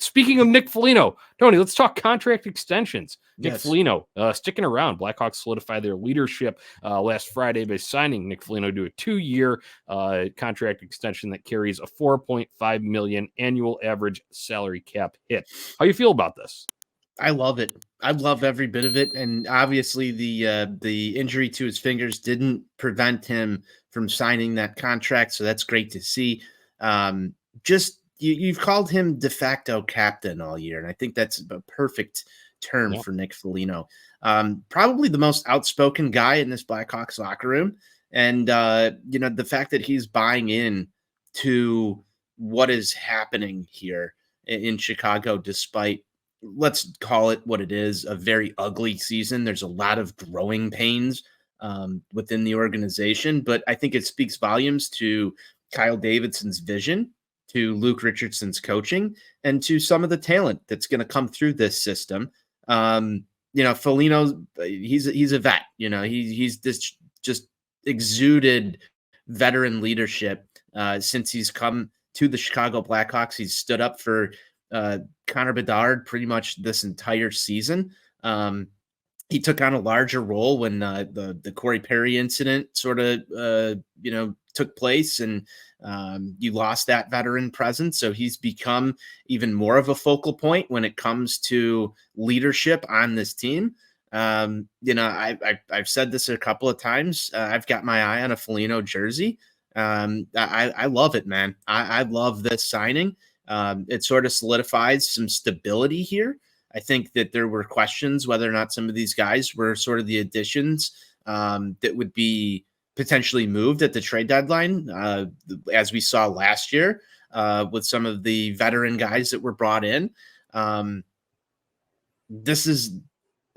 right. Speaking of Nick Foligno, Tony, let's talk contract extensions. Nick Yes. Foligno sticking around. Blackhawks solidified their leadership last Friday by signing Nick Foligno to a 2-year contract extension that carries a $4.5 million annual average salary cap hit. How you feel about this? I love it. I love every bit of it, and obviously the injury to his fingers didn't prevent him from signing that contract, so that's great to see. Just you've called him de facto captain all year, and I think that's a perfect term for Nick Foligno. Probably the most outspoken guy in this Blackhawks locker room, and the fact that he's buying in to what is happening here in Chicago, despite, let's call it what it is, a very ugly season. There's a lot of growing pains within the organization, but I think it speaks volumes to Kyle Davidson's vision, to Luke Richardson's coaching, and to some of the talent that's going to come through this system. Foligno, he's a vet. He's this just exuded veteran leadership since he's come to the Chicago Blackhawks. He's stood up for Connor Bedard pretty much this entire season. He took on a larger role when the Corey Perry incident sort of took place, and you lost that veteran presence. So he's become even more of a focal point when it comes to leadership on this team. I've said this a couple of times. I've got my eye on a Foligno jersey. I love it, man. I love this signing. It sort of solidifies some stability here. I think that there were questions whether or not some of these guys were sort of the additions that would be potentially moved at the trade deadline, as we saw last year with some of the veteran guys that were brought in. This is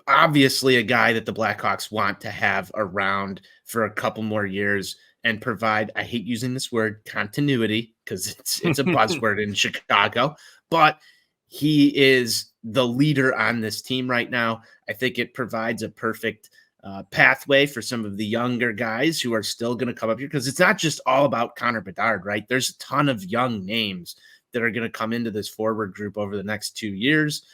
obviously a guy that the Blackhawks want to have around for a couple more years and provide, I hate using this word, continuity, because it's a buzzword in Chicago, but he is the leader on this team right now. I think it provides a perfect pathway for some of the younger guys who are still going to come up here, because it's not just all about Connor Bedard, right? There's a ton of young names that are going to come into this forward group over the next 2 years.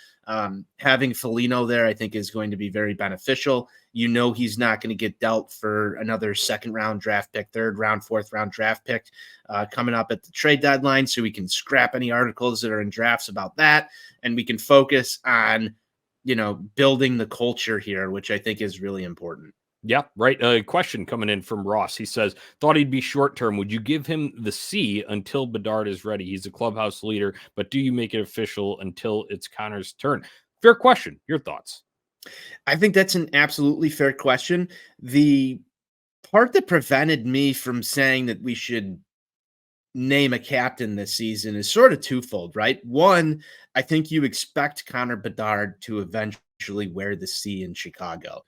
Having Foligno there, I think, is going to be very beneficial. He's not going to get dealt for another second-round draft pick, third-round, fourth-round draft pick coming up at the trade deadline, so we can scrap any articles that are in drafts about that, and we can focus on, building the culture here, which I think is really important. Yeah, right. A question coming in from Ross. He says, thought he'd be short-term. Would you give him the C until Bedard is ready? He's a clubhouse leader, but do you make it official until it's Connor's turn? Fair question. Your thoughts? I think that's an absolutely fair question. The part that prevented me from saying that we should name a captain this season is sort of twofold, right? One, I think you expect Connor Bedard to eventually wear the C in Chicago.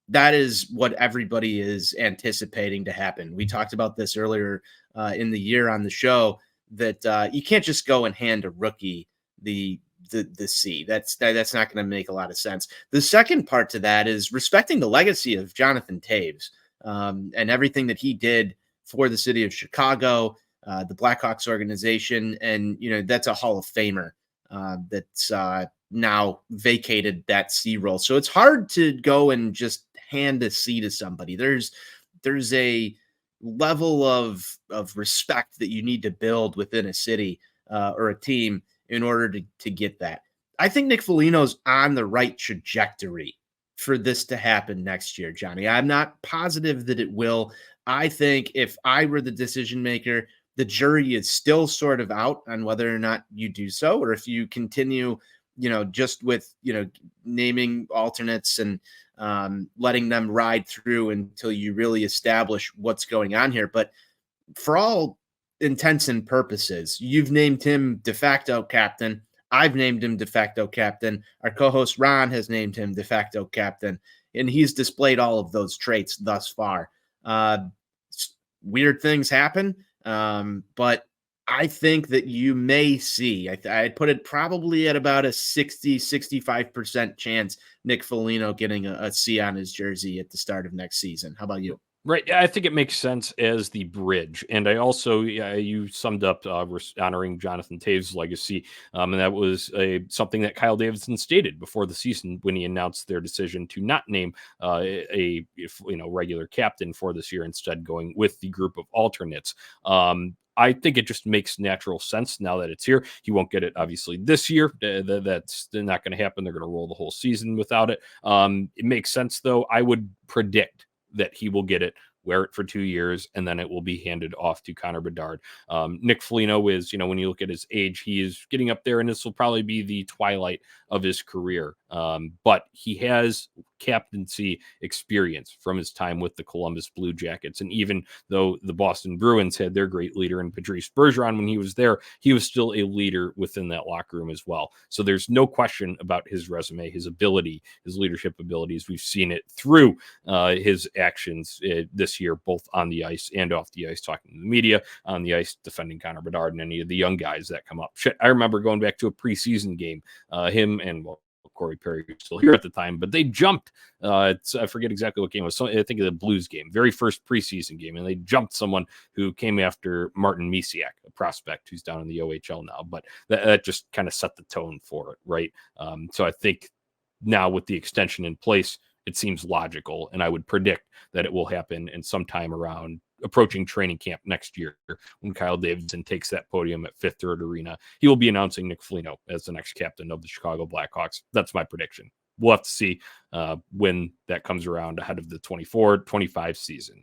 That is what everybody is anticipating to happen. We talked about this earlier in the year on the show, that you can't just go and hand a rookie the C. That's not going to make a lot of sense. The second part to that is respecting the legacy of Jonathan Toews and everything that he did for the city of Chicago, the Blackhawks organization, and that's a Hall of Famer that's now vacated that C role. So it's hard to go and just hand a C to somebody. There's a level of respect that you need to build within a city or a team in order to get that. I think Nick Foligno's on the right trajectory for this to happen next year, Johnny. I'm not positive that it will. I think if I were the decision maker, the jury is still sort of out on whether or not you do so, or if you continue, just with, naming alternates and letting them ride through until you really establish what's going on here. But for all intents and purposes, you've named him de facto captain. I've named him de facto captain. Our co-host Ron has named him de facto captain, and he's displayed all of those traits thus far. Weird things happen, but I think that you may see, I'd put it probably at about a 65% chance Nick Foligno getting a C on his jersey at the start of next season. How about you? Right. I think it makes sense as the bridge. And I also, yeah, you summed up honoring Jonathan Taves' legacy. And that was something that Kyle Davidson stated before the season when he announced their decision to not name regular captain for this year, instead going with the group of alternates. I think it just makes natural sense now that it's here. He won't get it, obviously, this year. That's not going to happen. They're going to roll the whole season without it. It makes sense, though. I would predict that he will get it, wear it for 2 years, and then it will be handed off to Connor Bedard. Nick Foligno is, when you look at his age, he is getting up there, and this will probably be the twilight of his career. But he has captaincy experience from his time with the Columbus Blue Jackets. And even though the Boston Bruins had their great leader in Patrice Bergeron when he was there, he was still a leader within that locker room as well. So there's no question about his resume, his ability, his leadership abilities. We've seen it through his actions this year, both on the ice and off the ice, talking to the media, on the ice, defending Connor Bedard and any of the young guys that come up. Shit, I remember going back to a preseason game, him and, Corey Perry was still here at the time, but they jumped. I forget exactly what game it was. I think of the Blues game, very first preseason game, and they jumped someone who came after Martin Misiak, a prospect who's down in the OHL now. But that just kind of set the tone for it, right? So I think now with the extension in place, it seems logical, and I would predict that it will happen in sometime around approaching training camp next year when Kyle Davidson takes that podium at Fifth Third Arena. He will be announcing Nick Foligno as the next captain of the Chicago Blackhawks. That's my prediction. We'll have to see when that comes around ahead of the 24-25 season.